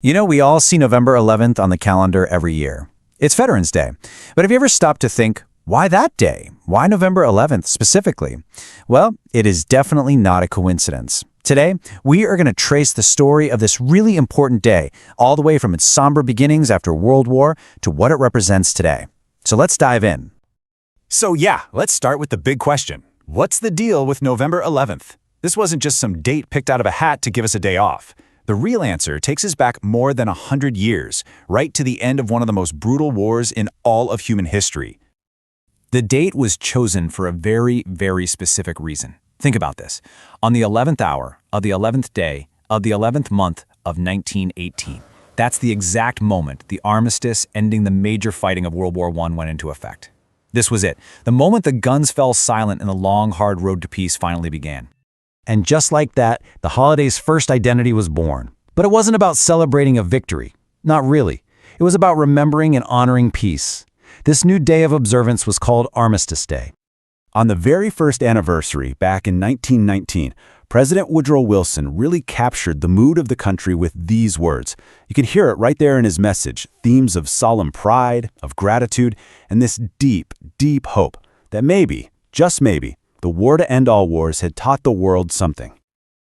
You know, we all see November 11th on the calendar every year. It's Veterans Day. But have you ever stopped to think, why that day? Why November 11th specifically? Well, it is definitely not a coincidence. Today, we are going to trace the story of this really important day, all the way from its somber beginnings after World War to what it represents today. So let's dive in. So yeah, let's start with the big question. What's the deal with November 11th? This wasn't just some date picked out of a hat to give us a day off. The real answer takes us back more than 100 years, right to the end of one of the most brutal wars in all of human history. The date was chosen for a very, very specific reason. Think about this. On the 11th hour of the 11th day of the 11th month of 1918. That's the exact moment the armistice ending the major fighting of World War I went into effect. This was it. The moment the guns fell silent and the long, hard road to peace finally began. And just like that, the holiday's first identity was born. But it wasn't about celebrating a victory. Not really. It was about remembering and honoring peace. This new day of observance was called Armistice Day. On the very first anniversary, back in 1919, President Woodrow Wilson really captured the mood of the country with these words. You can hear it right there in his message, themes of solemn pride, of gratitude, and this deep, deep hope that maybe, just maybe, the war to end all wars had taught the world something.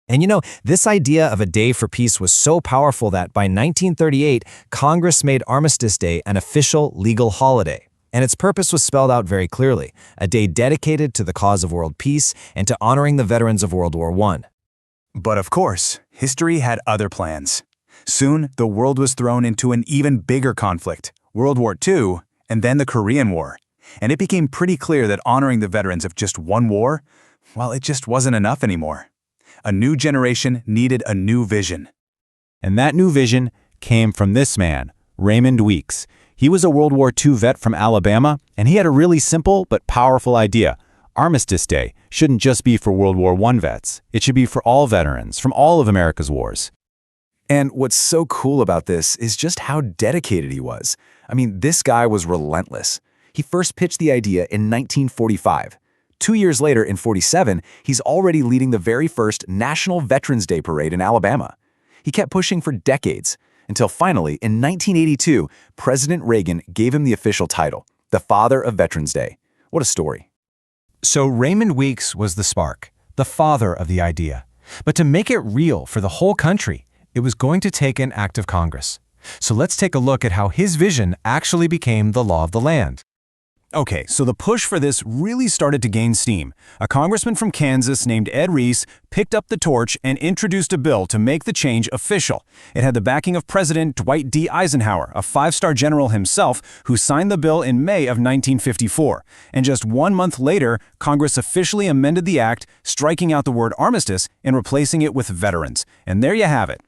And you know, this idea of a day for peace was so powerful that by 1938, Congress made Armistice Day an official legal holiday. And its purpose was spelled out very clearly, a day dedicated to the cause of world peace and to honoring the veterans of World War I. But of course, history had other plans. Soon, the world was thrown into an even bigger conflict, World War II, and then the Korean War. And it became pretty clear that honoring the veterans of just one war, well, it just wasn't enough anymore. A new generation needed a new vision. And that new vision came from this man, Raymond Weeks. He was a World War II vet from Alabama, and he had a really simple but powerful idea. Armistice Day shouldn't just be for World War I vets. It should be for all veterans from all of America's wars. And what's so cool about this is just how dedicated he was. I mean, this guy was relentless. He first pitched the idea in 1945. 2 years later, in 47, he's already leading the very first National Veterans Day Parade in Alabama. He kept pushing for decades, until finally, in 1982, President Reagan gave him the official title, the Father of Veterans Day. What a story. So Raymond Weeks was the spark, the father of the idea. But to make it real for the whole country, it was going to take an act of Congress. So let's take a look at how his vision actually became the law of the land. Okay, so the push for this really started to gain steam. A congressman from Kansas named Ed Reese picked up the torch and introduced a bill to make the change official. It had the backing of President Dwight D. Eisenhower, a five-star general himself, who signed the bill in May of 1954. And just 1 month later, Congress officially amended the act, striking out the word armistice and replacing it with veterans. And there you have it.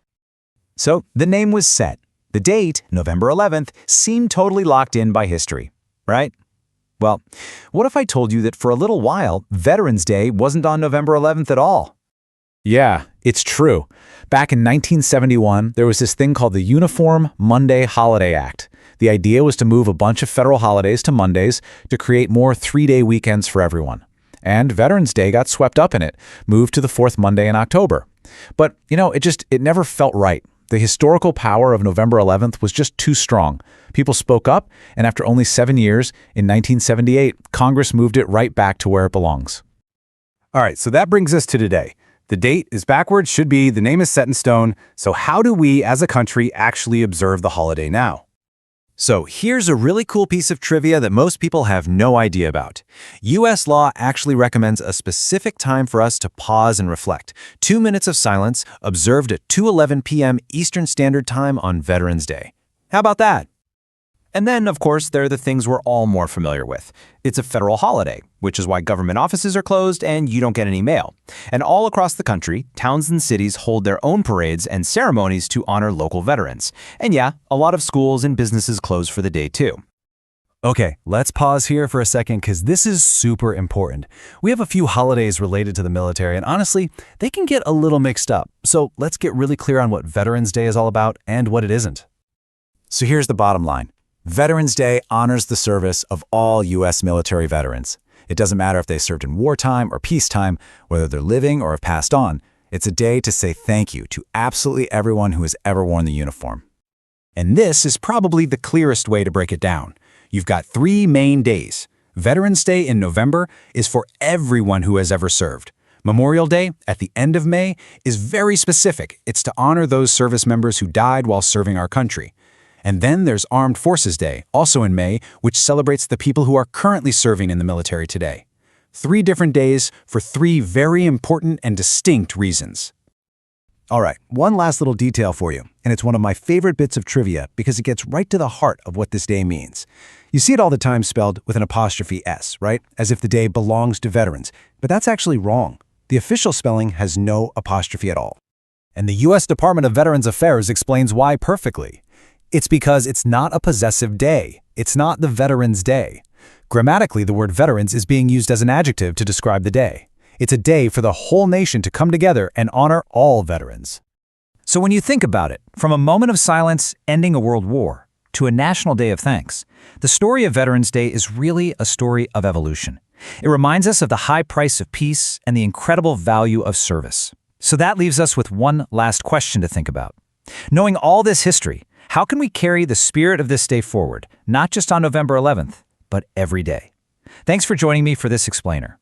So the name was set. The date, November 11th, seemed totally locked in by history, right? Well, what if I told you that for a little while, Veterans Day wasn't on November 11th at all? Yeah, it's true. Back in 1971, there was this thing called the Uniform Monday Holiday Act. The idea was to move a bunch of federal holidays to Mondays to create more three-day weekends for everyone. And Veterans Day got swept up in it, moved to the fourth Monday in October. But, you know, it never felt right. The historical power of November 11th was just too strong. People spoke up, and after only 7 years, in 1978, Congress moved it right back to where it belongs. All right, so that brings us to today. The date is backwards, should be, the name is set in stone. So how do we, as a country, actually observe the holiday now? So here's a really cool piece of trivia that most people have no idea about. U.S. law actually recommends a specific time for us to pause and reflect. 2 minutes of silence observed at 2:11 p.m. Eastern Standard Time on Veterans Day. How about that? And then, of course, there are the things we're all more familiar with. It's a federal holiday, which is why government offices are closed and you don't get any mail. And all across the country, towns and cities hold their own parades and ceremonies to honor local veterans. And yeah, a lot of schools and businesses close for the day too. Okay, let's pause here for a second because this is super important. We have a few holidays related to the military, and honestly, they can get a little mixed up. So let's get really clear on what Veterans Day is all about and what it isn't. So here's the bottom line. Veterans Day honors the service of all U.S. military veterans. It doesn't matter if they served in wartime or peacetime, whether they're living or have passed on. It's a day to say thank you to absolutely everyone who has ever worn the uniform. And this is probably the clearest way to break it down. You've got 3 main days. Veterans Day in November is for everyone who has ever served. Memorial Day, at the end of May, is very specific. It's to honor those service members who died while serving our country. And then there's Armed Forces Day, also in May, which celebrates the people who are currently serving in the military today. 3 different days for 3 very important and distinct reasons. All right, one last little detail for you, and it's one of my favorite bits of trivia because it gets right to the heart of what this day means. You see it all the time spelled with an apostrophe S, right? As if the day belongs to veterans. But that's actually wrong. The official spelling has no apostrophe at all. And the U.S. Department of Veterans Affairs explains why perfectly. It's because it's not a possessive day. It's not the Veterans Day. Grammatically, the word veterans is being used as an adjective to describe the day. It's a day for the whole nation to come together and honor all veterans. So when you think about it, from a moment of silence ending a world war to a national day of thanks, the story of Veterans Day is really a story of evolution. It reminds us of the high price of peace and the incredible value of service. So that leaves us with one last question to think about. Knowing all this history, how can we carry the spirit of this day forward, not just on November 11th, but every day? Thanks for joining me for this explainer.